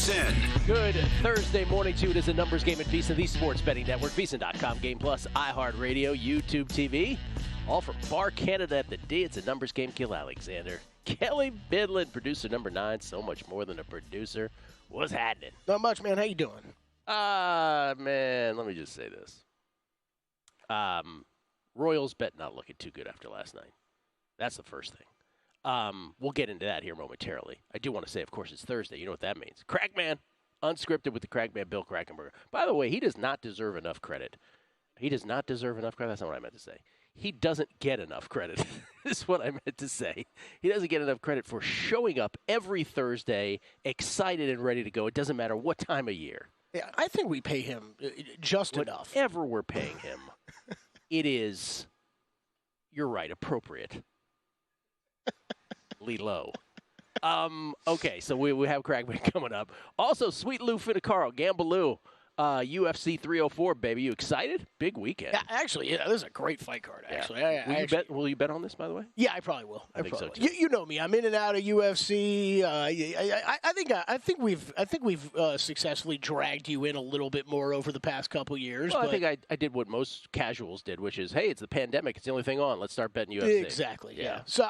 VSiN. Good Thursday morning to you. It is a numbers game at VSiN, the sports betting network, VSiN.com, Game Plus, iHeartRadio, YouTube TV. All from Bar Canada at the D. It's a numbers game. Gill Alexander, Kelly Bidlin, producer number 9. So much more than a producer. What's happening? Not much, man. How you doing? Man, let me just say this. Royals bet not looking too good after last night. That's the first thing. We'll get into that here momentarily. I do want to say, of course, it's Thursday. You know what that means. Crackman, unscripted with the Crackman, Bill Krackomberger. By the way, he does not deserve enough credit. He does not deserve enough credit. That's not what I meant to say. He doesn't get enough credit, is what I meant to say. He doesn't get enough credit for showing up every Thursday, excited and ready to go. It doesn't matter what time of year. Yeah, I think we pay him just enough. Whatever we're paying him, it is, you're right, appropriate. Low. Okay, so we have Crackman coming up. Also, Sweet Lou Finicaro, Gamble Lou, UFC 304, baby. You excited? Big weekend. Yeah, actually, this is a great fight card, actually. Yeah. Will you bet on this, by the way? Yeah, I probably will. I think so, too. You know me. I'm in and out of UFC. I think we've successfully dragged you in a little bit more over the past couple years. Well, I think I did what most casuals did, which is, hey, it's the pandemic. It's the only thing on. Let's start betting UFC. Exactly, yeah. So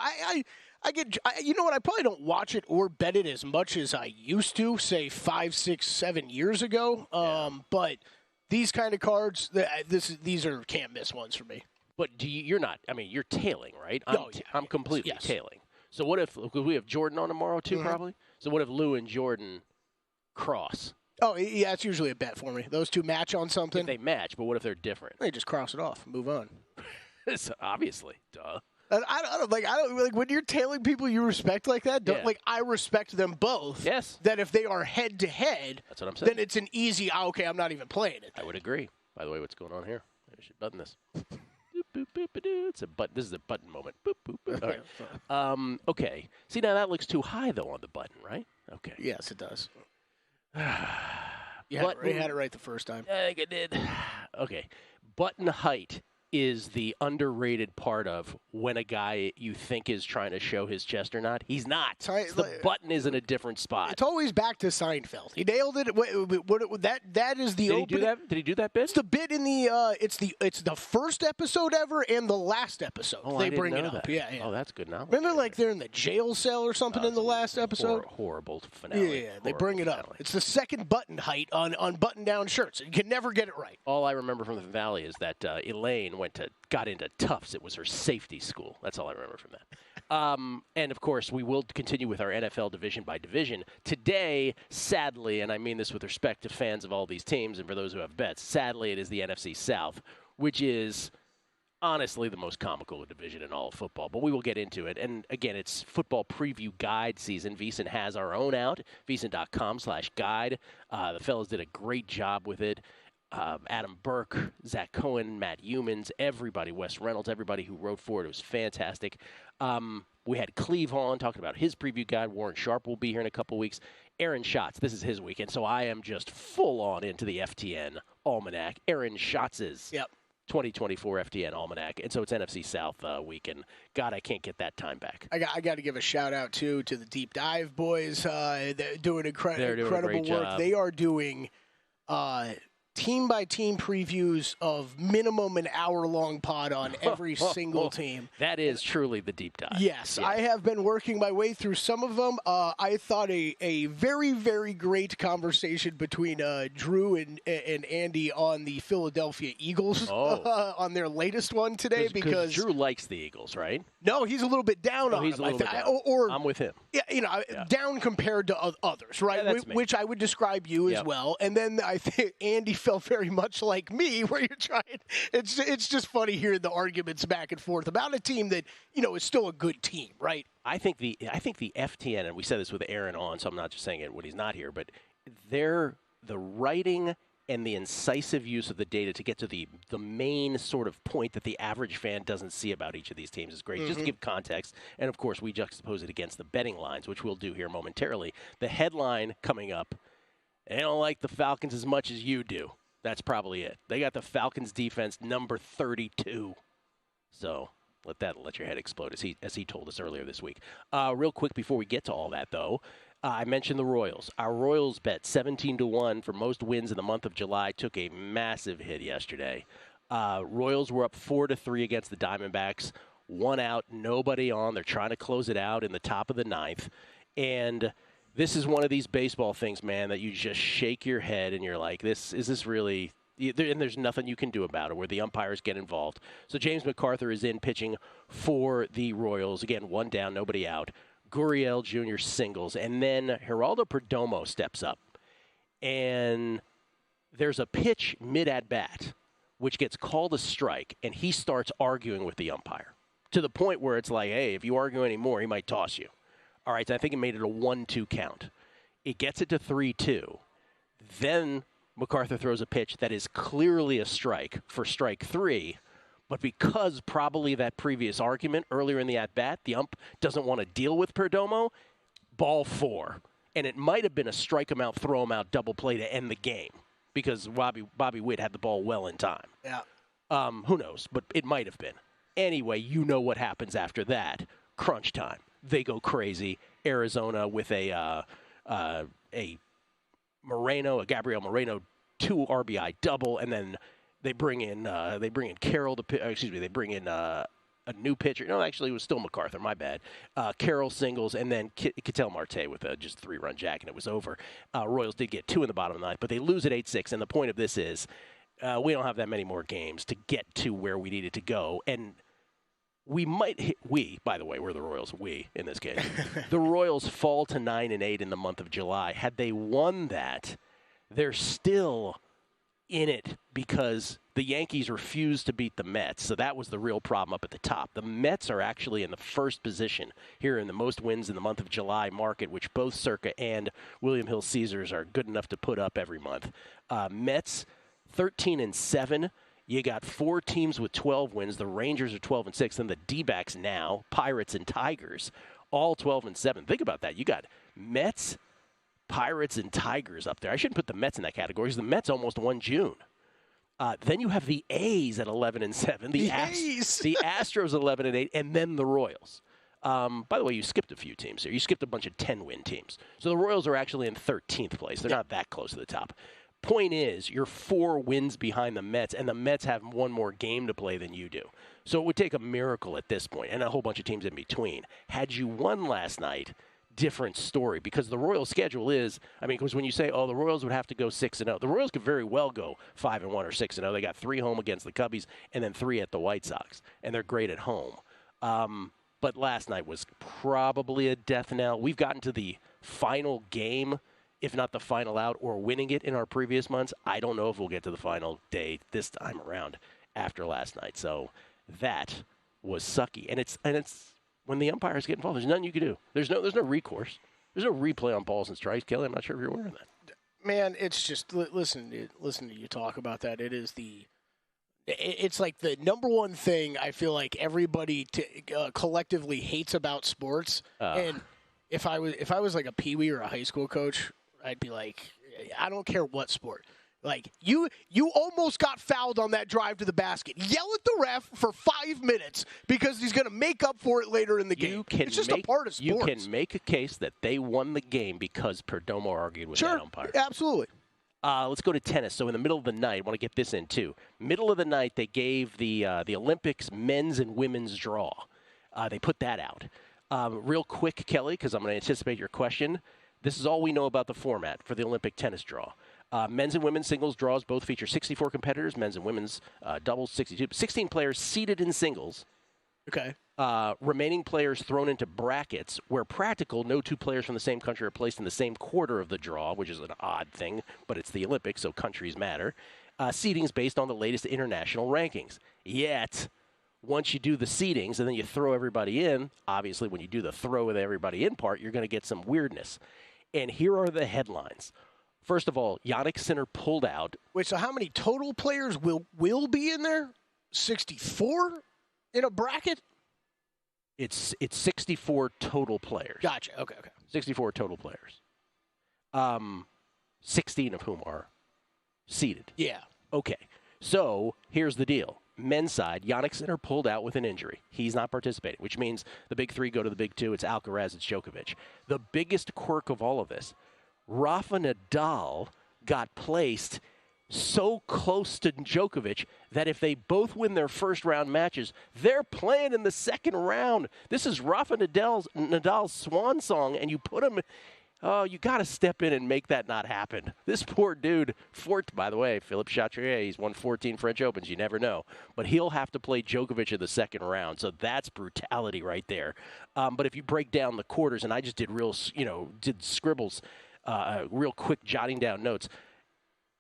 I get, you know what, I probably don't watch it or bet it as much as I used to, say 5, 6, 7 years ago. But these kind of cards, these are can't miss ones for me. But you're not, you're tailing, right? I'm completely tailing. So what if, we have Jordan on tomorrow too, probably? So what if Lou and Jordan cross? Oh, yeah, it's usually a bet for me. Those two match on something. If they match, but what if they're different? They just cross it off, move on. So obviously, duh. I don't when you're tailing people you respect like that. I respect them both. Yes. That if they are head to head, that's what I'm saying. Then it's an easy. Okay, I'm not even playing it. I would agree. By the way, what's going on here? I should button this. It's a button. This is a button moment. Boop, boop, boop. All right. Okay. See, now that looks too high though on the button, right? Okay. Yes, it does. You had it right the first time. I think I did. Okay. Button height is the underrated part of when a guy you think is trying to show his chest or not. He's not. The button is in a different spot. It's always back to Seinfeld. He nailed it. That is the opening. Did he do that? Did he do that bit? It's the bit in the it's the first episode ever and the last episode. Oh, they bring it up. Yeah. Oh, that's good knowledge. Remember, they're in the jail cell or something in the last episode. Horrible finale. Yeah, they bring it up. It's the second button height on button-down shirts. You can never get it right. All I remember from the finale is that Elaine got into Tufts. It was her safety school. That's all I remember from that. And, of course, we will continue with our NFL division by division. Today, sadly, and I mean this with respect to fans of all these teams and for those who have bets, sadly it is the NFC South, which is honestly the most comical division in all of football. But we will get into it. And, again, it's football preview guide season. VSiN has our own out, VSiN.com/guide. The fellas did a great job with it. Adam Burke, Zach Cohen, Matt Humans, everybody, Wes Reynolds, everybody who wrote for it. It was fantastic. We had Cleve on talking about his preview guide. Warren Sharp will be here in a couple weeks. Aaron Schatz, this is his weekend, so I am just full on into the FTN Almanac. Aaron Schatz's 2024 FTN Almanac. And so it's NFC South week, and God, I can't get that time back. I got to give a shout-out, too, to the Deep Dive boys. They're doing incredible work. They are doing team-by-team previews of minimum an hour-long pod on every single team. That is truly the deep dive. Yes, I have been working my way through some of them. I thought a very, very great conversation between Drew and Andy on the Philadelphia Eagles on their latest one today. Because Drew likes the Eagles, right? No, he's a little bit down on them. I'm with him. Yeah, down compared to others, right? Yeah, which I would describe you as well. And then I think Andy felt very much like me, where you're trying. It's just funny hearing the arguments back and forth about a team that is still a good team, right? I think the FTN, and we said this with Aaron on, so I'm not just saying it when he's not here, but the writing and the incisive use of the data to get to the main sort of point that the average fan doesn't see about each of these teams is great. Just to give context, and of course we juxtapose it against the betting lines, which we'll do here momentarily. The headline coming up, they don't like the Falcons as much as you do. That's probably it. They got the Falcons defense number 32. So let your head explode, as he told us earlier this week. Real quick before we get to all that, though, I mentioned the Royals. Our Royals bet 17-1 for most wins in the month of July took a massive hit yesterday. Royals were up 4-3 against the Diamondbacks. 1 out, nobody on. They're trying to close it out in the top of the 9th. And this is one of these baseball things, man, that you just shake your head and you're like, is this really... And there's nothing you can do about it where the umpires get involved. So James McArthur is in pitching for the Royals. Again, 1 down, nobody out. Gurriel Jr. singles, and then Geraldo Perdomo steps up. And there's a pitch mid-at-bat, which gets called a strike, and he starts arguing with the umpire to the point where it's like, hey, if you argue anymore, he might toss you. All right, so I think it made it a 1-2 count. It gets it to 3-2. Then McArthur throws a pitch that is clearly a strike for strike 3, but because probably that previous argument earlier in the at-bat, the ump doesn't want to deal with Perdomo, ball 4. And it might have been a strike him out, throw him out, double play to end the game because Bobby Witt had the ball well in time. Yeah. Who knows, but it might have been. Anyway, you know what happens after that. Crunch time. They go crazy. Arizona with a Gabriel Moreno 2 RBI double, and then they bring in Carroll they bring in a new pitcher. No, actually, it was still McArthur. My bad. Carroll singles, and then Ketel Marte with a just 3-run jack, and it was over. Royals did get 2 in the bottom of the 9th, but they lose at 8-6. And the point of this is, we don't have that many more games to get to where we needed to go, and we might hit. By the way, we're the Royals. We in this case, the Royals fall to 9-8 in the month of July. Had they won that, they're still in it because the Yankees refused to beat the Mets. So that was the real problem up at the top. The Mets are actually in the first position here in the most wins in the month of July market, which both Circa and William Hill Caesars are good enough to put up every month. Mets 13-7. You got 4 teams with 12 wins. The Rangers are 12-6, and the D-backs now, Pirates and Tigers, all 12-7. Think about that. You got Mets, Pirates, and Tigers up there. I shouldn't put the Mets in that category because the Mets almost won June. Then you have the A's at 11-7. The A's. The Astros 11-8, and then the Royals. By the way, you skipped a few teams here. You skipped a bunch of 10-win teams. So the Royals are actually in 13th place. They're not that close to the top. Point is, you're 4 wins behind the Mets, and the Mets have 1 more game to play than you do. So it would take a miracle at this point, and a whole bunch of teams in between. Had you won last night, different story, because the Royals' schedule is, because when you say, the Royals would have to go 6-0, the Royals could very well go 5-1 or 6-0. They got 3 home against the Cubbies and then 3 at the White Sox, and they're great at home. But last night was probably a death knell. We've gotten to the final game, if not the final out, or winning it in our previous months. I don't know if we'll get to the final day this time around after last night. So that was sucky, and it's when the umpires get involved, there's nothing you can do. There's no recourse. There's no replay on balls and strikes. Kelly, I'm not sure if you're aware of that. Man, it's just listen to you talk about that. It's like the number one thing I feel like everybody collectively hates about sports. And if I was like a peewee or a high school coach, I'd be like, I don't care what sport. Like, you almost got fouled on that drive to the basket. Yell at the ref for 5 minutes because he's going to make up for it later in the game. It's just a part of sports. You can make a case that they won the game because Perdomo argued with that umpire. Absolutely. Let's go to tennis. So in the middle of the night, I want to get this in too. Middle of the night, they gave the Olympics men's and women's draw. They put that out. Real quick, Kelly, because I'm going to anticipate your question. This is all we know about the format for the Olympic tennis draw. Men's and women's singles draws both feature 64 competitors. Men's and women's doubles, 62. 16 players seeded in singles. Okay. Remaining players thrown into brackets where practical, no 2 players from the same country are placed in the same quarter of the draw, which is an odd thing, but it's the Olympics, so countries matter. Seeding is based on the latest international rankings. Yet, once you do the seedings and then you throw everybody in, obviously when you do the throw with everybody in part, you're going to get some weirdness. And here are the headlines. First of all, Jannik Sinner pulled out. Wait, so how many total players will be in there? 64 in a bracket? It's 64 total players. Gotcha. Okay. 64 total players. 16 of whom are seeded. Yeah. Okay. So here's the deal. men's side, Yannick Sinner pulled out with an injury. He's not participating, which means the big three go to the big two. It's Alcaraz, it's Djokovic. The biggest quirk of all of this, Rafa Nadal got placed so close to Djokovic that if they both win their first round matches, they're playing in the second round. This is Rafa Nadal's swan song, and you put him. Oh, you got to step in and make that not happen. This poor dude, by the way, Philippe Chatrier, he's won 14 French Opens. You never know. But he'll have to play Djokovic in the second round. So that's brutality right there. But if you break down the quarters, and I just did did scribbles, real quick jotting down notes.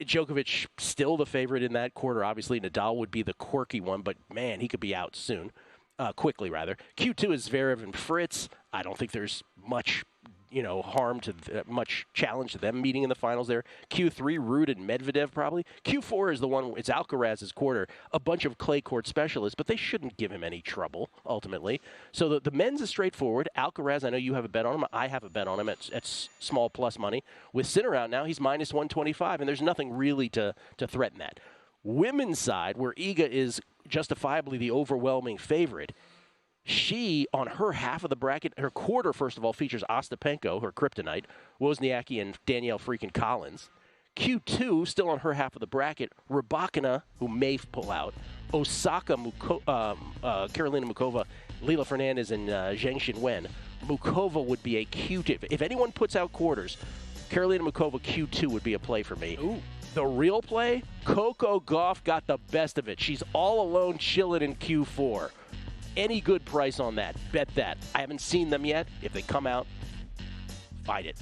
Djokovic still the favorite in that quarter. Obviously, Nadal would be the quirky one, but man, he could be out soon. Quickly, rather. Q2 is Zverev and Fritz. I don't think there's much harm to much challenge to them meeting in the finals there. Q3, Ruud and Medvedev probably. Q4 is the one, it's Alcaraz's quarter, a bunch of clay court specialists, but they shouldn't give him any trouble, ultimately. So the men's is straightforward. Alcaraz, I know you have a bet on him. I have a bet on him at small plus money. With Sinner out now, he's minus 125, and there's nothing really to threaten that. Women's side, where Iga is justifiably the overwhelming favorite, she, on her half of the bracket, her quarter, first of all, features Ostapenko, her kryptonite, Wozniacki, and Danielle freaking Collins. Q2, still on her half of the bracket, Rybakina, who may pull out, Osaka, Karolina Mukova, Lila Fernandez, and Zheng Xinwen. Mukova would be a Q2. If anyone puts out quarters, Karolina Mukova Q2 would be a play for me. Ooh. The real play, Coco Gauff got the best of it. She's all alone chilling in Q4. Any good price on that, bet that. I haven't seen them yet. If they come out, fight it.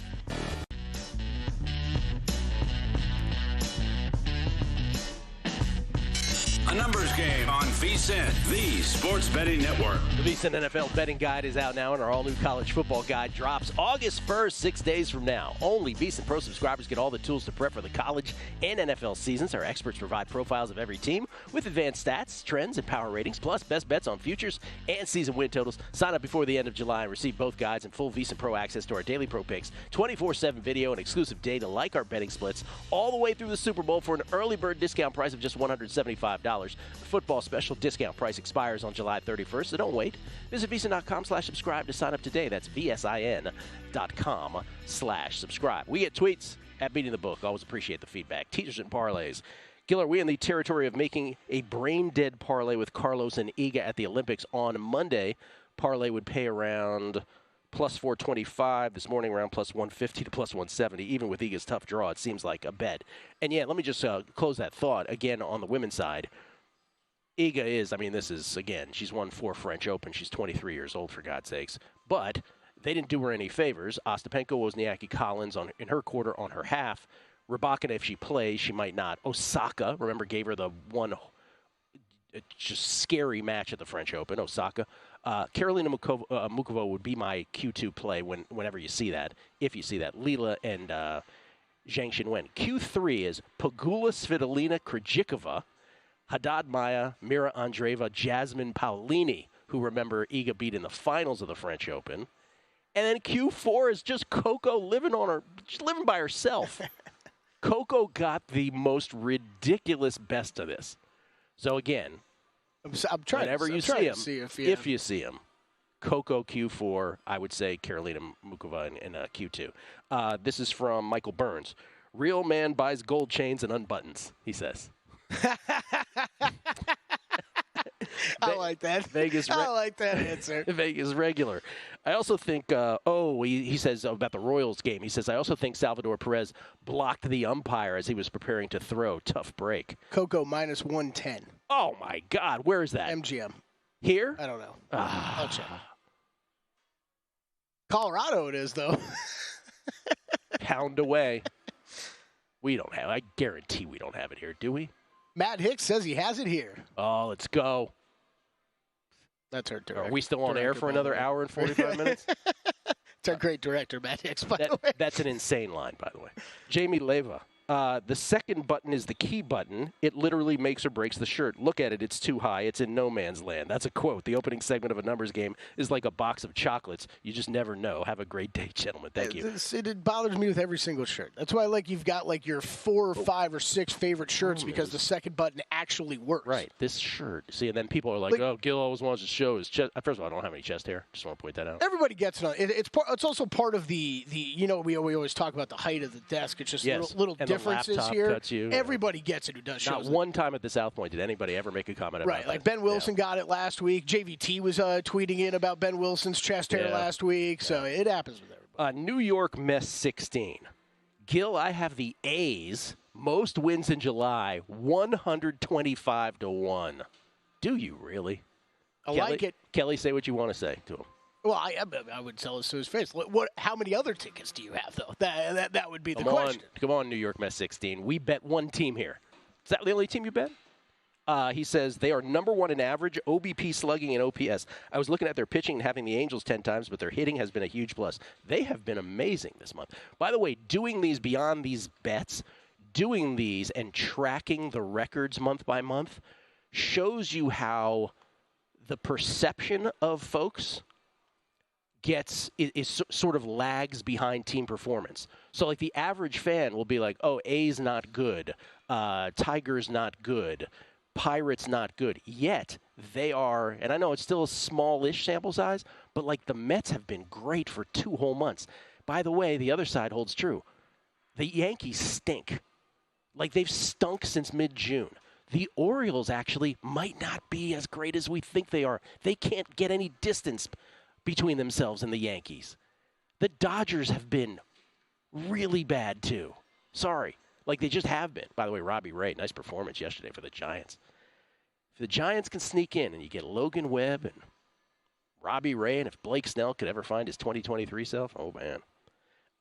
A numbers game on VSiN, the sports betting network. The VSiN NFL betting guide is out now, and our all-new college football guide drops August 1st, 6 days from now. Only VSiN Pro subscribers get all the tools to prep for the college and NFL seasons. Our experts provide profiles of every team with advanced stats, trends, and power ratings, plus best bets on futures and season win totals. Sign up before the end of July and receive both guides and full VSiN Pro access to our daily pro picks, 24/7 video, and exclusive data like our betting splits, all the way through the Super Bowl for an early bird discount price of just $175. The football special discount price expires on July 31st, so don't wait. Visit VSiN.com/subscribe to sign up today. That's VSIN.com/subscribe. We get tweets at Beating the Book. Always appreciate the feedback. Teasers and parlays. Gill, are we in the territory of making a brain-dead parlay with Carlos and Iga at the Olympics on Monday? Parlay would pay around plus 425 this morning, around plus 150 to plus 170. Even with Iga's tough draw, it seems like a bet. And yeah, let me just close that thought again on the women's side. Iga is, this is, again, she's won 4 French Open. She's 23 years old, for God's sakes. But they didn't do her any favors. Ostapenko, Wozniacki, Collins in her quarter on her half. Rybakina, if she plays, she might not. Osaka, remember, gave her the one just scary match at the French Open, Osaka. Karolina Mukova would be my Q2 play whenever you see that, if you see that. Lila and Zheng Xinwen. Q3 is Pegula Svitolina Krejcikova, Haddad Maia, Mira Andreeva, Jasmine Paolini, who, remember, Iga beat in the finals of the French Open. And then Q4 is just Coco living by herself. Coco got the most ridiculous best of this. So, again, I'm trying, whenever you see see him, if you see him, Coco Q4, I would say Karolina Mukova in Q2. This is from Michael Burns. Real man buys gold chains and unbuttons, he says. I like that. I like that answer. Vegas regular. I also think, he says about the Royals game, he says, I also think Salvador Perez blocked the umpire as he was preparing to throw. Tough break. Coco minus 110. Oh, my God. Where is that? MGM. Here? I don't know. I'll check. Colorado it is, though. Pound away. We don't have, I guarantee we don't have it here, do we? Matt Hicks says he has it here. Oh, let's go. That's our director. Are we still on air for another hour and 45 minutes? It's our great director, Matt Hicks, by the way. That's an insane line, by the way. Jamie Leva. The second button is the key button. It literally makes or breaks the shirt. Look at it. It's too high. It's in no man's land. That's a quote. The opening segment of a numbers game is like a box of chocolates. You just never know. Have a great day, gentlemen. Thank you. It bothers me with every single shirt. That's why you've got your 4 or 5 or 6 favorite shirts because the second button actually works. Right. This shirt. See, and then people are like, oh, Gill always wants to show his chest. First of all, I don't have any chest hair. Just want to point that out. Everybody gets it. It's also part of the we always talk about the height of the desk. It's just little differences here. Everybody gets it who does shows. Not one time at the South Point did anybody ever make a comment about that. Right, Ben Wilson got it last week. JVT was tweeting in about Ben Wilson's chest hair last week, so it happens with everybody. New York Mess 16. Gill, I have the A's. Most wins in July, 125-1. Do you really? Like it. Kelly, say what you want to say to him. Well, I would tell us to his face. How many other tickets do you have, though? That would be the question. Come on, New York Mess 16. We bet one team here. Is that the only team you bet? He says they are number 1 in average, OBP slugging, and OPS. I was looking at their pitching and having the Angels 10 times, but their hitting has been a huge plus. They have been amazing this month. By the way, doing these beyond these bets, doing these and tracking the records month by month shows you how the perception of folks is sort of lags behind team performance. So the average fan will be like, oh, A's not good, Tigers not good, Pirates not good. Yet they are, and I know it's still a smallish sample size, but the Mets have been great for 2 whole months. By the way, the other side holds true. The Yankees stink. They've stunk since mid-June. The Orioles actually might not be as great as we think they are. They can't get any distance between themselves and the Yankees. The Dodgers have been really bad, too. Sorry. They just have been. By the way, Robbie Ray, nice performance yesterday for the Giants. If the Giants can sneak in and you get Logan Webb and Robbie Ray, and if Blake Snell could ever find his 2023 self, oh, man.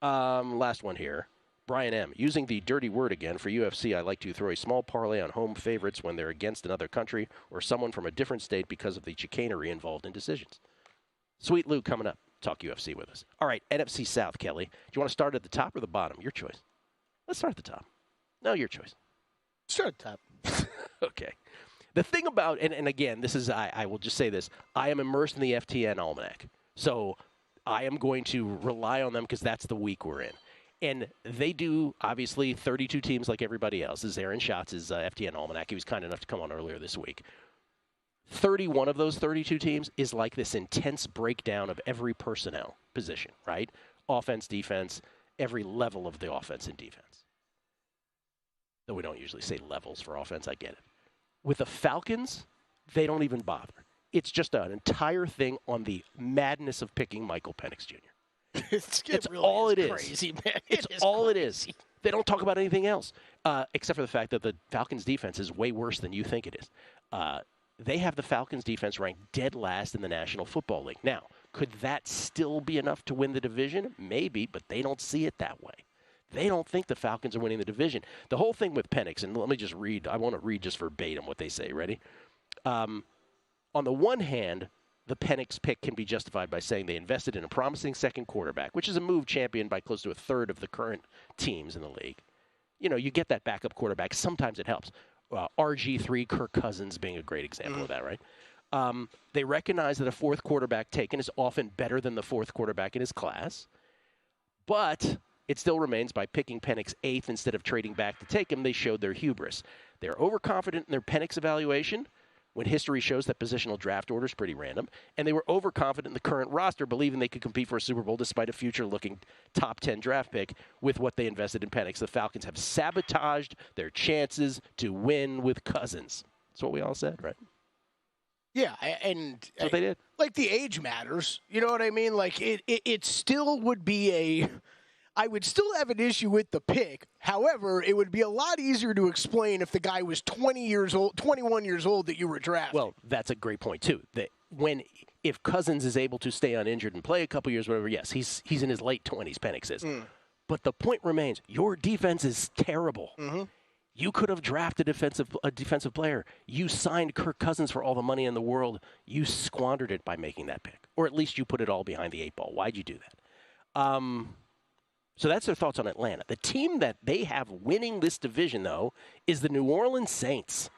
Last one here. Brian M. Using the dirty word again for UFC, I like to throw a small parlay on home favorites when they're against another country or someone from a different state because of the chicanery involved in decisions. Sweet Lou coming up. Talk UFC with us. All right, NFC South, Kelly. Do you want to start at the top or the bottom? Your choice. Let's start at the top. No, your choice. Start at the top. Okay. The thing about, and again, this is, I will just say this, I am immersed in the FTN Almanac. So I am going to rely on them because that's the week we're in. And they do, obviously, 32 teams like everybody else. This is Aaron Schatz's FTN Almanac. He was kind enough to come on earlier this week. 31 of those 32 teams is like this intense breakdown of every personnel position, right? Offense, defense, every level of the offense and defense. Though we don't usually say levels for offense, I get it. With the Falcons, they don't even bother. It's just an entire thing on the madness of picking Michael Penix Jr. It's really all it is. Crazy, man. It's all it is. They don't talk about anything else, except for the fact that the Falcons' defense is way worse than you think it is. They have the Falcons' defense ranked dead last in the National Football League. Now, could that still be enough to win the division? Maybe, but they don't see it that way. They don't think the Falcons are winning the division. The whole thing with Penix, and let me just read. I want to read just verbatim what they say. Ready? On the one hand, the Penix pick can be justified by saying they invested in a promising second quarterback, which is a move championed by close to a third of the current teams in the league. You know, you get that backup quarterback. Sometimes it helps. RG3, Kirk Cousins being a great example of that, right? They recognize that a fourth quarterback taken is often better than the fourth quarterback in his class, but it still remains by picking Penix 8th instead of trading back to take him, they showed their hubris. They're overconfident in their Penix evaluation when history shows that positional draft order is pretty random, and they were overconfident in the current roster, believing they could compete for a Super Bowl despite a future-looking top 10 draft pick with what they invested in Penix. The Falcons have sabotaged their chances to win with Cousins. That's what we all said, right? Yeah, and that's what they did. Like, the age matters. You know what I mean? Like, it still would be I would still have an issue with the pick. However, it would be a lot easier to explain if the guy was 21 years old that you were drafting. Well, that's a great point, too. That if Cousins is able to stay uninjured and play a couple years, whatever, yes, he's in his late 20s, Penix is. But the point remains, your defense is terrible. Mm-hmm. You could have drafted a defensive player. You signed Kirk Cousins for all the money in the world. You squandered it by making that pick. Or at least you put it all behind the 8 ball. Why'd you do that? So that's their thoughts on Atlanta. The team that they have winning this division, though, is the New Orleans Saints,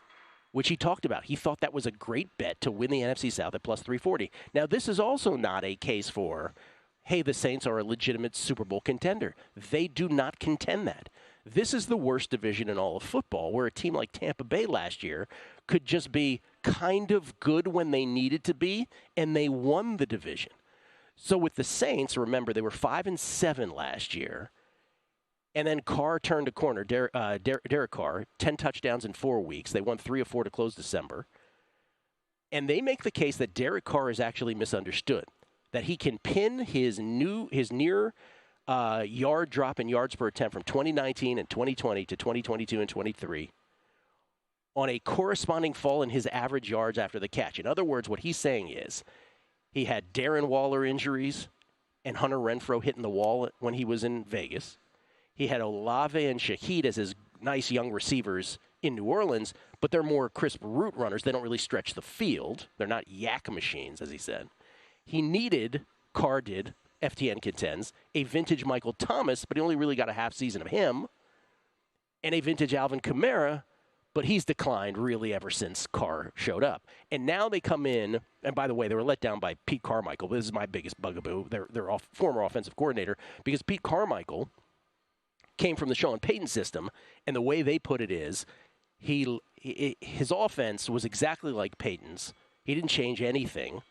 which he talked about. He thought that was a great bet to win the NFC South at plus 340. Now, this is also not a case for, hey, the Saints are a legitimate Super Bowl contender. They do not contend that. This is the worst division in all of football, where a team like Tampa Bay last year could just be kind of good when they needed to be, and they won the division. So with the Saints, remember, they were 5-7 last year, and then Carr turned a corner. Derek Carr, 10 touchdowns in 4 weeks. They won 3 of 4 to close December. And they make the case that Derek Carr is actually misunderstood, that he can pin his near yard drop in yards per attempt from 2019 and 2020 to 2022 and 23 on a corresponding fall in his average yards after the catch. In other words, what he's saying is, he had Darren Waller injuries and Hunter Renfrow hitting the wall when he was in Vegas. He had Olave and Shaheed as his nice young receivers in New Orleans, but they're more crisp route runners. They don't really stretch the field. They're not yak machines, as he said. He needed, Carr did, FTN contends, a vintage Michael Thomas, but he only really got a half season of him, and a vintage Alvin Kamara, but he's declined really ever since Carr showed up. And now they come in, and by the way, they were let down by Pete Carmichael. This is my biggest bugaboo, their former offensive coordinator, because Pete Carmichael came from the Sean Payton system, and the way they put it is his offense was exactly like Payton's. He didn't change anything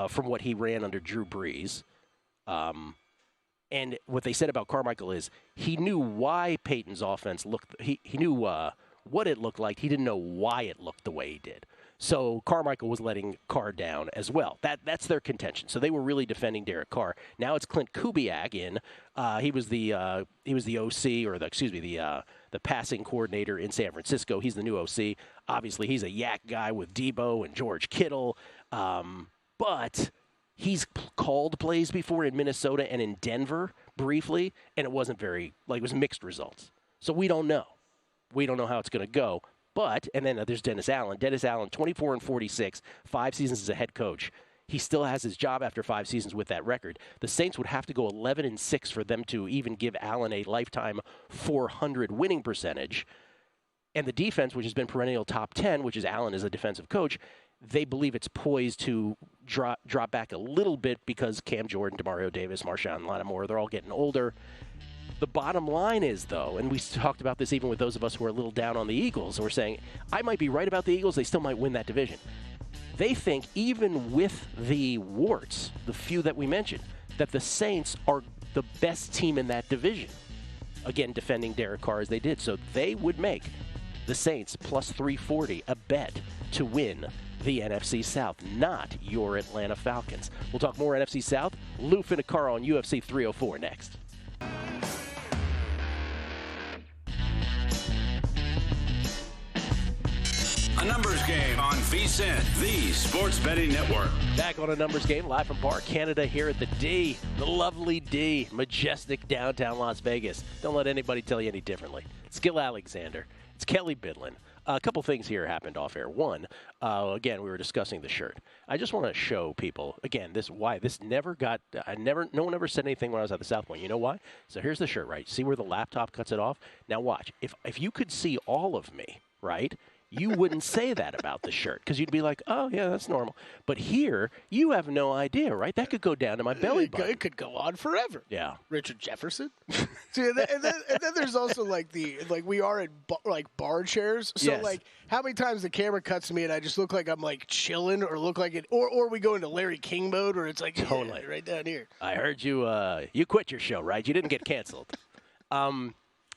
from what he ran under Drew Brees. And what they said about Carmichael is he knew why Payton's offense looked – he knew what it looked like. He didn't know why it looked the way he did. So Carmichael was letting Carr down as well. That's their contention. So they were really defending Derek Carr. Now it's Clint Kubiak in. He was the OC or the passing coordinator in San Francisco. He's the new OC. Obviously, he's a yak guy with Debo and George Kittle. But he's called plays before in Minnesota and in Denver briefly, and it wasn't it was mixed results. So we don't know. We don't know how it's going to go. But, and then there's Dennis Allen. Dennis Allen, 24-46, 5 seasons as a head coach. He still has his job after 5 seasons with that record. The Saints would have to go 11-6 for them to even give Allen a lifetime 400 winning percentage. And the defense, which has been perennial top 10, which is Allen as a defensive coach, they believe it's poised to drop back a little bit because Cam Jordan, DeMario Davis, Marshawn Lattimore, they're all getting older. The bottom line is, though, and we talked about this even with those of us who are a little down on the Eagles, and we're saying, I might be right about the Eagles, they still might win that division. They think, even with the warts, the few that we mentioned, that the Saints are the best team in that division. Again, defending Derek Carr as they did. So they would make the Saints plus 340 a bet to win the NFC South, not your Atlanta Falcons. We'll talk more NFC South. Lou Finocchiaro on UFC 304 next. A numbers game on VSiN, the sports betting network. Back on a numbers game, live from Park Canada here at the D, the lovely D, majestic downtown Las Vegas. Don't let anybody tell you any differently. It's Gill Alexander. It's Kelly Bidlin. A couple things here happened off air. One, again, we were discussing the shirt. I just want to show people, again, no one ever said anything when I was at the South Point. You know why? So here's the shirt, right? See where the laptop cuts it off? Now watch. If you could see all of me, right, you wouldn't say that about the shirt because you'd be like, oh, yeah, that's normal. But here, you have no idea, right? That could go down to my belly button. It could go on forever. Yeah. Richard Jefferson. See, and then there's also we are in bar chairs. So Yes. how many times the camera cuts to me and I just look like I'm chilling or look like it, or we go into Larry King mode where it's like Totally. right down here. I heard you quit your show, right? You didn't get canceled.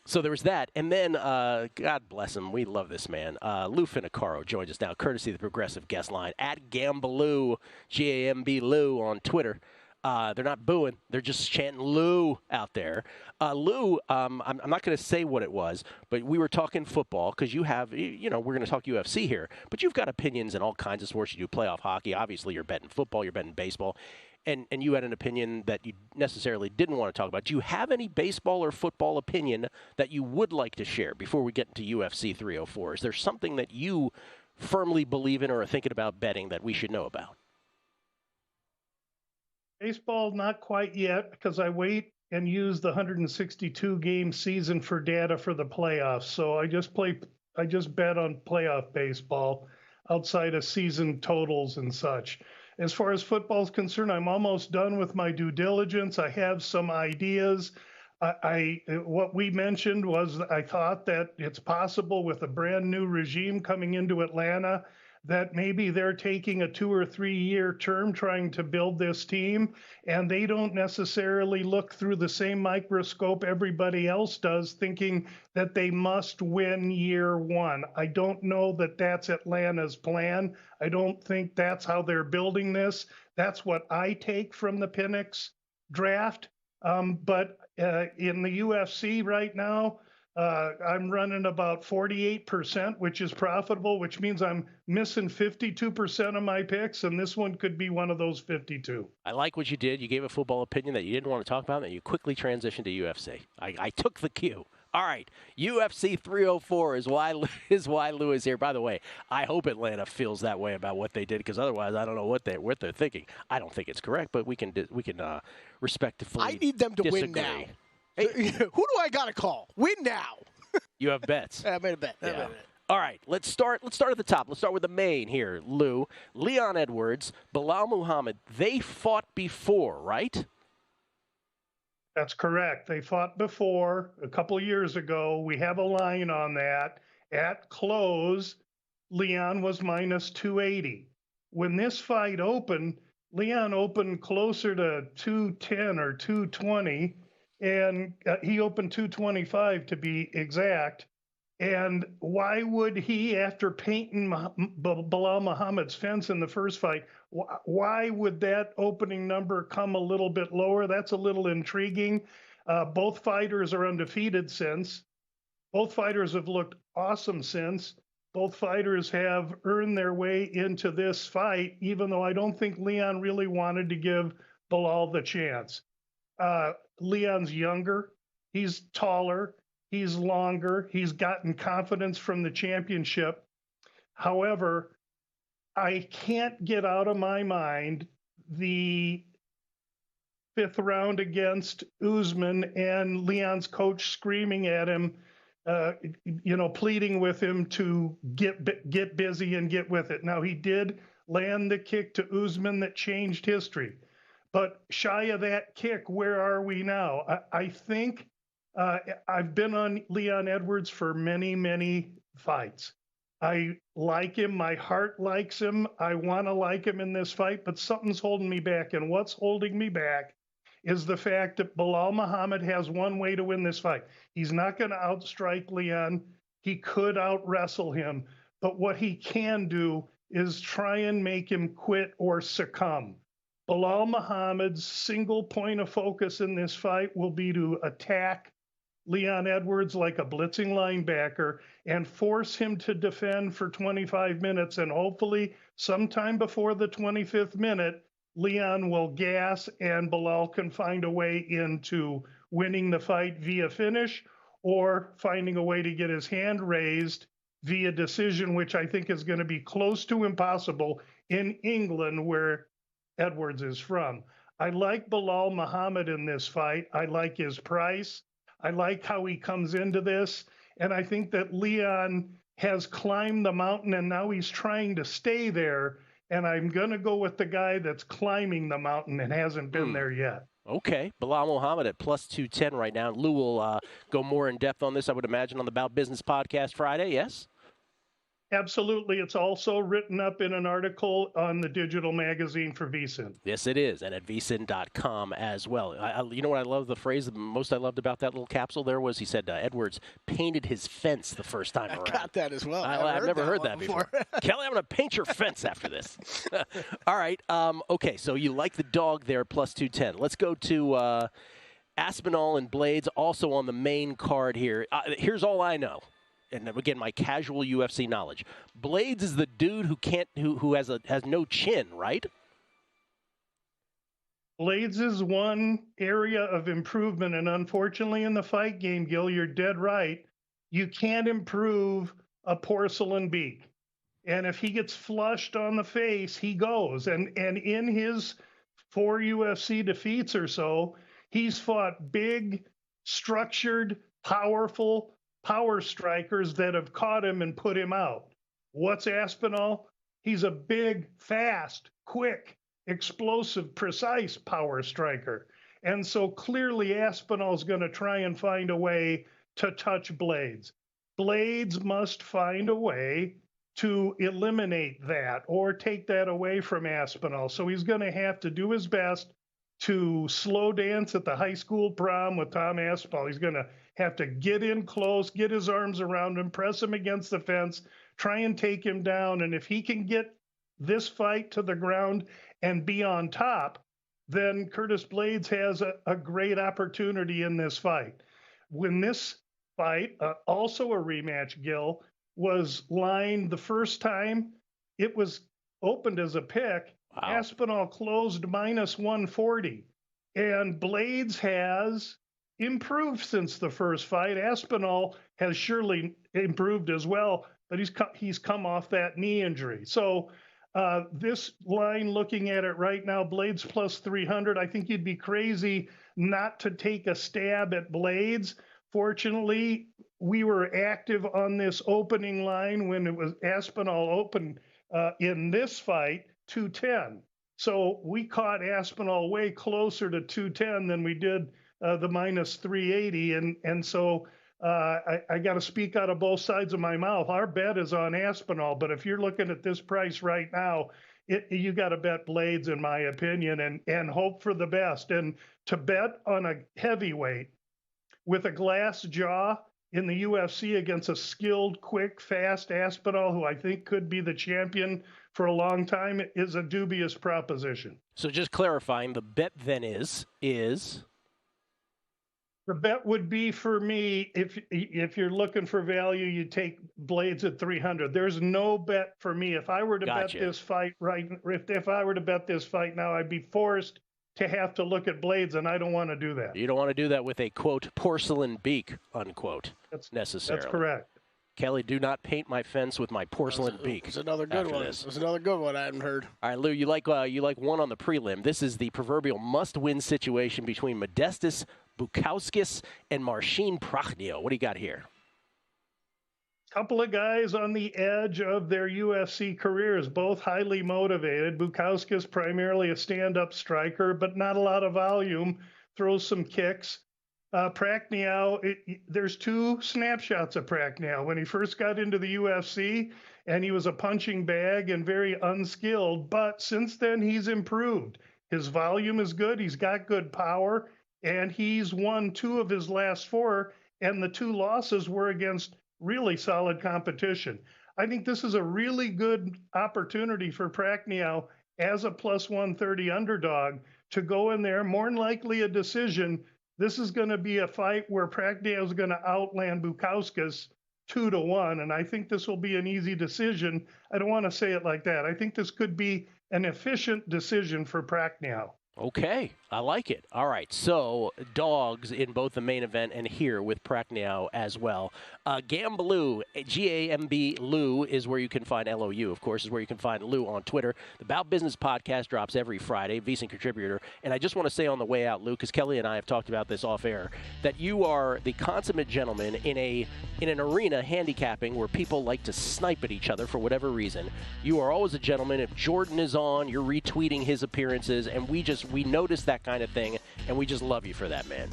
So there was that. And then, God bless him, we love this man. Lou Finocchiaro joins us now, courtesy of the Progressive Guest Line, at Gambaloo, G-A-M-B Lou on Twitter. They're not booing. They're just chanting Lou out there. Lou, I'm not going to say what it was, but we were talking football because you have, we're going to talk UFC here, but you've got opinions in all kinds of sports. You do playoff hockey. Obviously, you're betting football. You're betting baseball. And you had an opinion that you necessarily didn't want to talk about. Do you have any baseball or football opinion that you would like to share before we get into UFC 304? Is there something that you firmly believe in or are thinking about betting that we should know about? Baseball, not quite yet, because I wait and use the 162 game season for data for the playoffs. So I just bet on playoff baseball outside of season totals and such. As far as football is concerned, I'm almost done with my due diligence. I have some ideas. What we mentioned was I thought that it's possible with a brand new regime coming into Atlanta that maybe they're taking a 2 or 3 year term trying to build this team, and they don't necessarily look through the same microscope everybody else does, thinking that they must win year one. I don't know that that's Atlanta's plan. I don't think that's how they're building this. That's what I take from the Penix draft. But in the UFC right now, I'm running about 48%, which is profitable, which means I'm missing 52% of my picks, and this one could be one of those 52. I like what you did. You gave a football opinion that you didn't want to talk about, and you quickly transitioned to UFC. I took the cue. All right, UFC 304 is why Lou is here. By the way, I hope Atlanta feels that way about what they did, because otherwise I don't know what they're thinking. I don't think it's correct, but we can respectfully I need them to disagree. win now. Hey, who do I got to call? Win now. You have bets. I made a bet. Yeah. All right, let's start at the top. Let's start with the main here, Lou. Leon Edwards, Bilal Muhammad, they fought before, right? That's correct. They fought before a couple of years ago. We have a line on that. At close, Leon was minus 280. When this fight opened, Leon opened closer to 210 or 220, and he opened 225 to be exact. And why would he, after painting Bilal Muhammad's fence in the first fight, why would that opening number come a little bit lower? That's a little intriguing. Both fighters are undefeated since. Both fighters have looked awesome since. Both fighters have earned their way into this fight, even though I don't think Leon really wanted to give Bilal the chance. Leon's younger. He's taller. He's longer. He's gotten confidence from the championship. However, I can't get out of my mind the 5th round against Usman and Leon's coach screaming at him, pleading with him to get busy and get with it. Now, he did land the kick to Usman that changed history. But shy of that kick, where are we now? I think I've been on Leon Edwards for many, many fights. I like him. My heart likes him. I want to like him in this fight, but something's holding me back. And what's holding me back is the fact that Bilal Muhammad has one way to win this fight. He's not going to outstrike Leon. He could out-wrestle him. But what he can do is try and make him quit or succumb. Bilal Muhammad's single point of focus in this fight will be to attack Leon Edwards like a blitzing linebacker and force him to defend for 25 minutes. And hopefully sometime before the 25th minute, Leon will gas and Bilal can find a way into winning the fight via finish or finding a way to get his hand raised via decision, which I think is going to be close to impossible in England, where Edwards is from. I like Bilal Muhammad in this fight. I like his price. I like how he comes into this. And I think that Leon has climbed the mountain and now he's trying to stay there. And I'm going to go with the guy that's climbing the mountain and hasn't been there yet. Okay. Bilal Muhammad at plus 210 right now. Lou will go more in depth on this, I would imagine, on the About Business podcast Friday, yes? Absolutely. It's also written up in an article on the digital magazine for VSiN. Yes, it is, and at vsin.com as well. You know what I love, the phrase the most I loved about that little capsule there was he said Edwards painted his fence the first time around. I got that as well. I've never heard that before. Kelly, I'm going to paint your fence after this. All right. Okay, so you like the dog there, plus 210. Let's go to Aspinall and Blades, also on the main card here. Here's all I know. And again, my casual UFC knowledge. Blades is the dude who has no chin, right? Blades is one area of improvement, and unfortunately in the fight game, Gill, you're dead right. You can't improve a porcelain beak. And if he gets flushed on the face, he goes. And in his 4 UFC defeats or so, He's fought big, structured, powerful power strikers that have caught him and put him out. What's Aspinall? He's a big, fast, quick, explosive, precise power striker. And so clearly Aspinall's going to try and find a way to touch Blades. Blades must find a way to eliminate that or take that away from Aspinall. So he's going to have to do his best to slow dance at the high school prom with Tom Aspinall. He's going to have to get in close, get his arms around him, press him against the fence, try and take him down. And if he can get this fight to the ground and be on top, then Curtis Blades has a great opportunity in this fight. When this fight, also a rematch, Gill, was lined the first time, it was opened as a pick. Wow. Aspinall closed minus 140. And Blades has improved since the first fight. Aspinall has surely improved as well, but he's come off that knee injury. So this line, looking at it right now, Blades plus 300. I think you'd be crazy not to take a stab at Blades. Fortunately, we were active on this opening line when it was Aspinall open in this fight, 210. So we caught Aspinall way closer to 210 than we did the minus 380. And so I got to speak out of both sides of my mouth. Our bet is on Aspinall, but if you're looking at this price right now, you got to bet Blades, in my opinion, and hope for the best. And to bet on a heavyweight with a glass jaw in the UFC against a skilled, quick, fast Aspinall, who I think could be the champion for a long time, is a dubious proposition. So just clarifying, the bet then is? The bet would be, for me, if you're looking for value, you take Blades at 300. There's no bet for me. If I were to bet this fight if I were to bet this fight now, I'd be forced to have to look at Blades, and I don't want to do that. You don't want to do that with a, quote, porcelain beak, unquote, necessarily. That's correct. Kelly, do not paint my fence with my porcelain beak. It's another good one. It's another good one I hadn't heard. All right, Lou, you like one on the prelim. This is the proverbial must-win situation between Modestas Bukauskas and Marcin Prachnio. What do you got here? Couple of guys on the edge of their UFC careers, both highly motivated. Bukauskas primarily a stand-up striker, but not a lot of volume, throws some kicks. Prachnio, there's two snapshots of Prachnio. When he first got into the UFC, and he was a punching bag and very unskilled, but since then he's improved. His volume is good, he's got good power, and he's won 2 of his last 4, and the 2 losses were against really solid competition. I think this is a really good opportunity for Prachnio as a plus 130 underdog to go in there, more than likely a decision. This is going to be a fight where Prachnio is going to outland Bukauskas 2-1, and I think this will be an easy decision. I don't want to say it like that. I think this could be an efficient decision for Prachnio. Okay, I like it. All right, so dogs in both the main event and here with Prachnio as well. Gamblou, G-A-M-B Lou is where you can find L-O-U, of course, is where you can find Lou on Twitter. The About Business podcast drops every Friday, VSiN contributor. And I just want to say on the way out, Lou, because Kelly and I have talked about this off air, that you are the consummate gentleman in an arena handicapping where people like to snipe at each other for whatever reason. You are always a gentleman. If Jordan is on, you're retweeting his appearances, and we notice that kind of thing, and we just love you for that, man.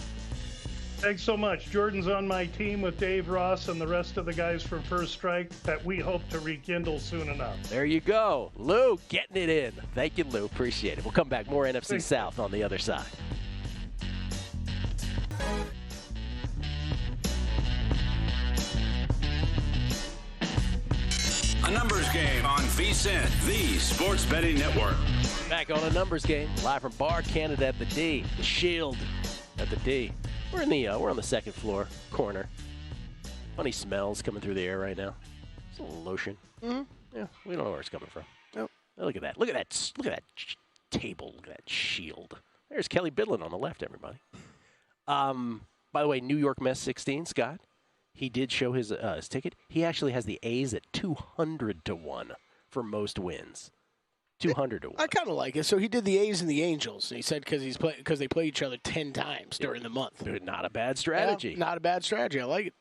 Thanks so much. Jordan's on my team with Dave Ross and the rest of the guys from First Strike that we hope to rekindle soon enough. There you go. Lou, getting it in. Thank you, Lou. Appreciate it. We'll come back. More NFC South on the other side. A numbers game on VSiN, the sports betting network. Back on a numbers game, live from Bar Canada at the D, the Shield at the D. We're on the second floor corner. Funny smells coming through the air right now. It's a little lotion. Mm-hmm. Yeah, we don't know where it's coming from. Nope. Look at that. Look at that table. Look at that shield. There's Kelly Bidlin on the left, everybody. By the way, New York Mets 16, Scott. He did show his ticket. He actually has the A's at 200-1 for most wins. 200 to 1. I kind of like it. So he did the A's and the Angels. And he said because they play each other 10 times during the month. Not a bad strategy. Yeah, not a bad strategy. I like it.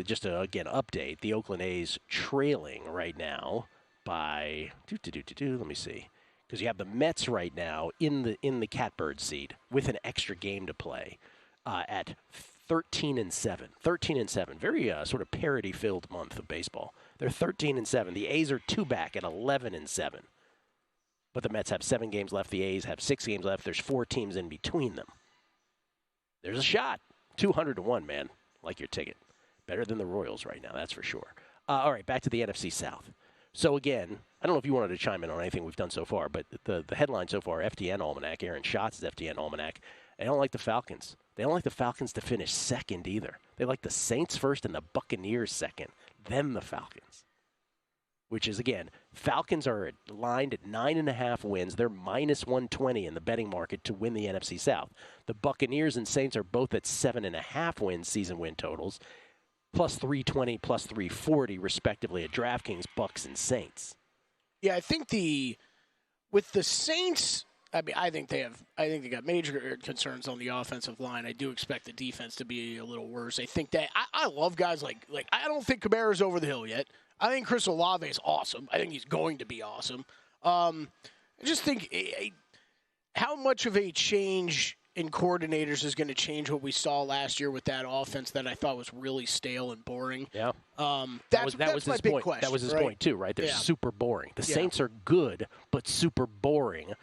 Just to, again, update, the Oakland A's trailing right now by, let me see, because you have the Mets right now in the catbird seat with an extra game to play at 13-7. 13-7, very sort of parity-filled month of baseball. They're 13-7. The A's are 2 back at 11-7. But the Mets have 7 games left. The A's have 6 games left. There's 4 teams in between them. There's a shot. 200 to 1, man. Like your ticket. Better than the Royals right now, that's for sure. All right, back to the NFC South. So, again, I don't know if you wanted to chime in on anything we've done so far, but the headline so far, FTN Almanac, Aaron Schatz' FTN Almanac, they don't like the Falcons. They don't like the Falcons to finish second either. They like the Saints first and the Buccaneers second, then the Falcons. Which is, again, Falcons are lined at 9.5 wins. They're minus 120 in the betting market to win the NFC South. The Buccaneers and Saints are both at 7.5 wins season win totals, plus 320, plus 340, respectively, at DraftKings, Bucks, and Saints. Yeah, I think with the Saints, I think they got major concerns on the offensive line. I do expect the defense to be a little worse. I think that I love guys like I don't think Kamara's over the hill yet. I think Chris Olave is awesome. I think he's going to be awesome. I just think how much of a change in coordinators is going to change what we saw last year with that offense that I thought was really stale and boring. Yeah. That's his my big point. question. That was his point, too, right? They're super boring. The Yeah. Saints are good, but super boring,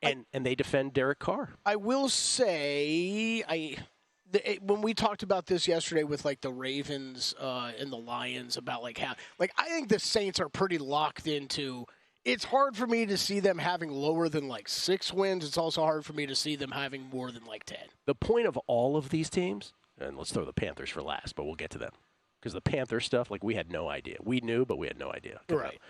and they defend Derek Carr. I will say, when we talked about this yesterday with like the Ravens and the Lions about how I think the Saints are pretty locked into. It's hard for me to see them having lower than 6 wins. It's also hard for me to see them having more than 10. The point of all of these teams, and let's throw the Panthers for last, but we'll get to them, because the Panther stuff, we had no idea. We knew, but we had no idea. Right.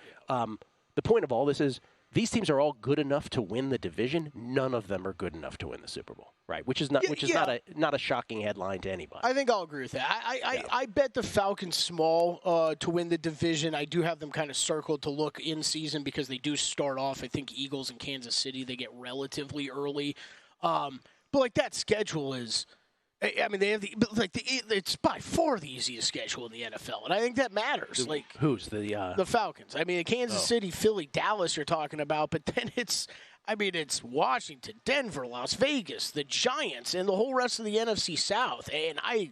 The point of all this is these teams are all good enough to win the division. None of them are good enough to win the Super Bowl, right? Which is not a shocking headline to anybody. I think I'll agree with that. I bet the Falcons small to win the division. I do have them kind of circled to look in season because they do start off. I think Eagles and Kansas City, they get relatively early. But that schedule is. I mean, they have it's by far the easiest schedule in the NFL, and I think that matters. Who's the Falcons? I mean, Kansas City, Philly, Dallas, you're talking about, but then it's Washington, Denver, Las Vegas, the Giants, and the whole rest of the NFC South, and I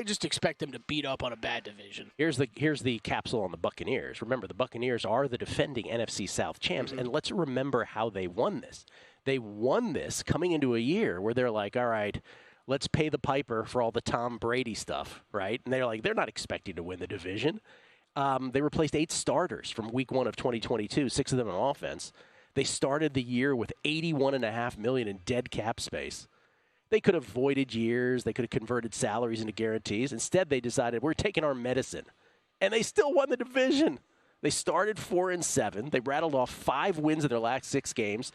just expect them to beat up on a bad division. Here's the capsule on the Buccaneers. Remember, the Buccaneers are the defending NFC South champs, and let's remember how they won this. They won this coming into a year where they're like, all right, let's pay the piper for all the Tom Brady stuff, right? And they're not expecting to win the division. They replaced 8 starters from week 1 of 2022, 6 of them on offense. They started the year with $81.5 million in dead cap space. They could have voided years. They could have converted salaries into guarantees. Instead, they decided, we're taking our medicine. And they still won the division. They started 4-7. They rattled off 5 wins in their last 6 games.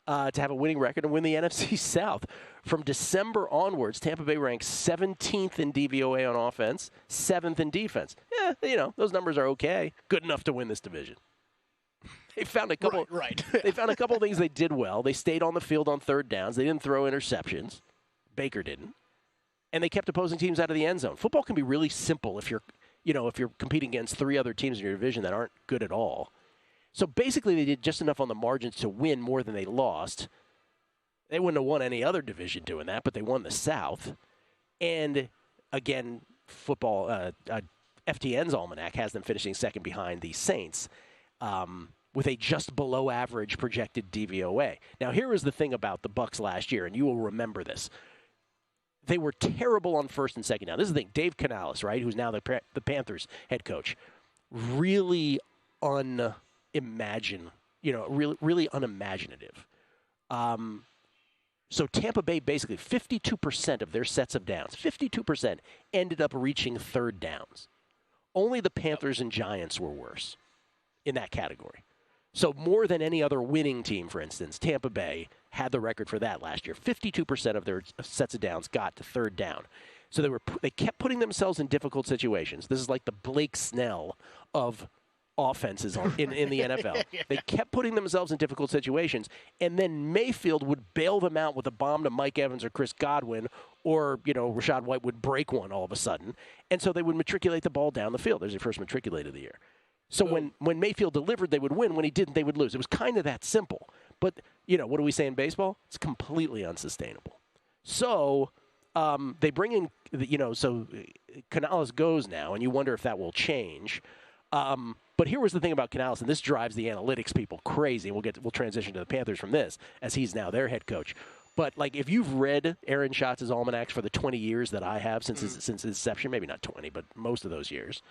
To have a winning record and win the NFC South. From December onwards, Tampa Bay ranks 17th in DVOA on offense, 7th in defense. Yeah, those numbers are okay. Good enough to win this division. They found a couple. Right. They found a couple of things they did well. They stayed on the field on third downs. They didn't throw interceptions. Baker didn't, and they kept opposing teams out of the end zone. Football can be really simple if you're competing against 3 other teams in your division that aren't good at all. So basically, they did just enough on the margins to win more than they lost. They wouldn't have won any other division doing that, but they won the South. And again, football, FTN's Almanac has them finishing second behind the Saints with a just below average projected DVOA. Now, here is the thing about the Bucs last year, and you will remember this. They were terrible on first and second down. This is the thing. Dave Canales, right, who's now the Panthers head coach, really really unimaginative. So Tampa Bay, basically 52% of their sets of downs, 52% ended up reaching third downs. Only the Panthers and Giants were worse in that category. So more than any other winning team, for instance, Tampa Bay had the record for that last year. 52% of their sets of downs got to third down. So they kept putting themselves in difficult situations. This is like the Blake Snell of offenses in the NFL. They kept putting themselves in difficult situations, and then Mayfield would bail them out with a bomb to Mike Evans or Chris Godwin, or, Rachaad White would break one all of a sudden. And so they would matriculate the ball down the field. There's their first matriculate of the year. So when Mayfield delivered, they would win. When he didn't, they would lose. It was kind of that simple. But, what do we say in baseball? It's completely unsustainable. So they bring in, so Canales goes now, and you wonder if that will change. But here was the thing about Canales, and this drives the analytics people crazy. And we'll transition to the Panthers from this, as he's now their head coach. But if you've read Aaron Schatz's almanacs for the 20 years that I have since his inception, maybe not 20, but most of those years,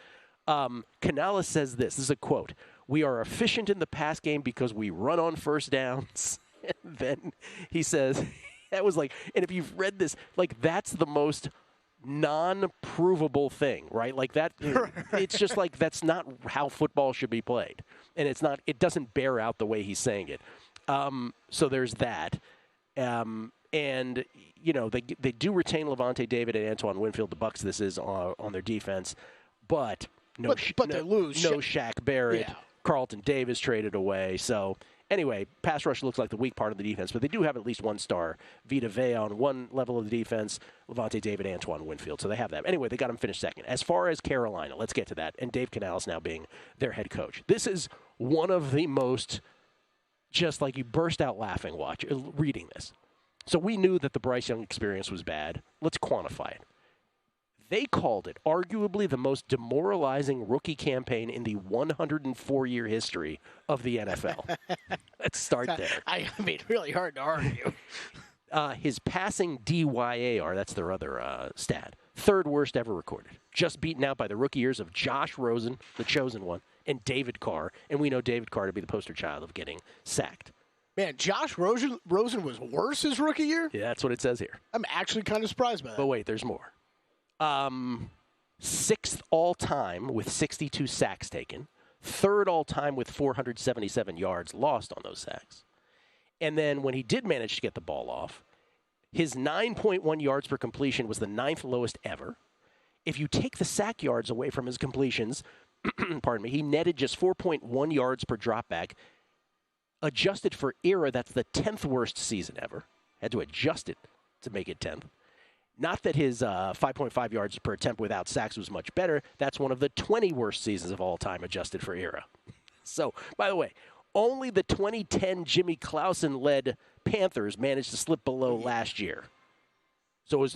Canales says this. This is a quote: "We are efficient in the pass game because we run on first downs." And then he says, "That was and if you've read this, that's the most non-provable thing, right? That it's just that's not how football should be played, and it doesn't bear out the way he's saying it. So there's that, and they do retain Levante David and Antoine Winfield. The Bucs, this is on their defense, but they lose. No Shaq Barrett, yeah. Carlton Davis traded away, so. Anyway, pass rush looks like the weak part of the defense, but they do have at least one star. Vita Vea on one level of the defense, Levante David, Antoine Winfield. So they have that. Anyway, they got him finished second. As far as Carolina, let's get to that. And Dave Canales now being their head coach. This is one of the most, just you burst out laughing reading this. So we knew that the Bryce Young experience was bad. Let's quantify it. They called it arguably the most demoralizing rookie campaign in the 104-year history of the NFL. Let's start there. Really hard to argue. His passing DYAR, that's their other stat, third worst ever recorded. Just beaten out by the rookie years of Josh Rosen, the chosen one, and David Carr. And we know David Carr to be the poster child of getting sacked. Man, Josh Rosen was worse his rookie year? Yeah, that's what it says here. I'm actually kind of surprised by that. But wait, there's more. Sixth all-time with 62 sacks taken. Third all-time with 477 yards lost on those sacks. And then when he did manage to get the ball off, his 9.1 yards per completion was the ninth lowest ever. If you take the sack yards away from his completions, he netted just 4.1 yards per dropback. Adjusted for era, that's the 10th worst season ever. Had to adjust it to make it 10th. Not that his 5.5 yards per attempt without sacks was much better. That's one of the 20 worst seasons of all time adjusted for era. So, by the way, only the 2010 Jimmy Clausen-led Panthers managed to slip below last year. So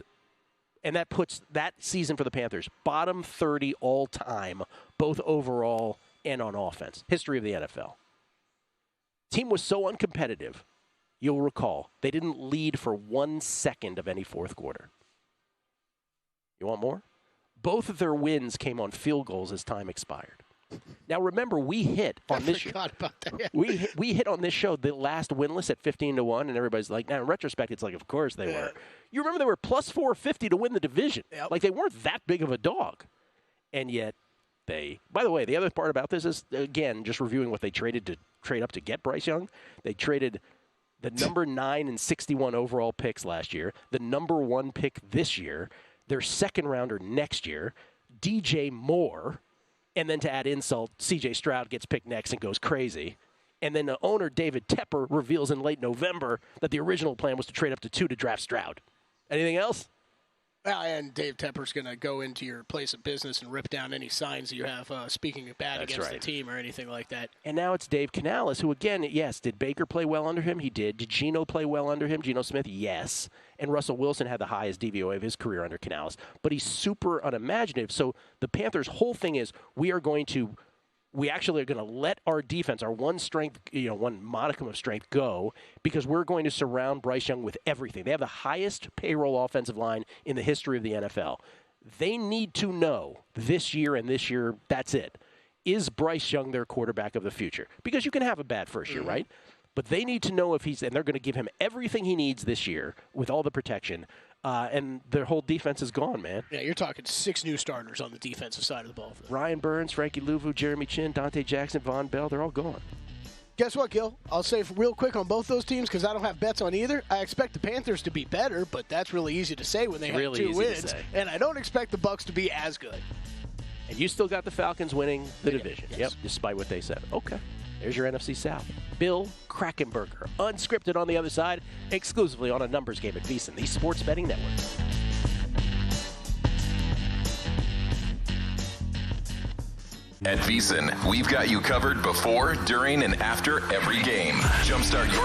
and that puts that season for the Panthers bottom 30 all time, both overall and on offense. History of the NFL. Team was so uncompetitive, you'll recall, they didn't lead for 1 second of any fourth quarter. You want more? Both of their wins came on field goals as time expired. Now remember, we hit on this show. About that. We hit on this show the last winless at 15-1, and everybody's like, now in retrospect, it's of course they were. You remember they were plus 450 to win the division. Yep. They weren't that big of a dog, and yet they. By the way, the other part about this is again just reviewing what they traded to trade up to get Bryce Young. They traded the number 9 and 61 overall picks last year, the number 1 pick this year, their second rounder next year, DJ Moore, and then to add insult, C.J. Stroud gets picked next and goes crazy. And then the owner, David Tepper, reveals in late November that the original plan was to trade up to 2 to draft Stroud. Anything else? And Dave Tepper's going to go into your place of business and rip down any signs that you have speaking bad against the team or anything like that. And now it's Dave Canales, who, again, yes, did Baker play well under him? He did. Did Geno play well under him? Geno Smith? Yes. And Russell Wilson had the highest DVOA of his career under Canales. But he's super unimaginative. So the Panthers' whole thing is we actually are going to let our defense, our one strength, one modicum of strength go because we're going to surround Bryce Young with everything. They have the highest payroll offensive line in the history of the NFL. They need to know this year, that's it. Is Bryce Young their quarterback of the future? Because you can have a bad first year, right? But they need to know and they're going to give him everything he needs this year with all the protection. And their whole defense is gone, man. Yeah, you're talking 6 new starters on the defensive side of the ball. Ryan Burns, Frankie Louvu, Jeremy Chin, Dante Jackson, Von Bell, they're all gone. Guess what, Gill? I'll say real quick on both those teams because I don't have bets on either. I expect the Panthers to be better, but that's really easy to say when they have 2 wins. And I don't expect the Bucs to be as good. And you still got the Falcons winning the division. Yes. Yep, despite what they said. Okay. There's your NFC South. Bill Krackomberger, unscripted on the other side, exclusively on a numbers game at VSiN, the Sports Betting Network. At VSiN, we've got you covered before, during, and after every game. Jumpstart your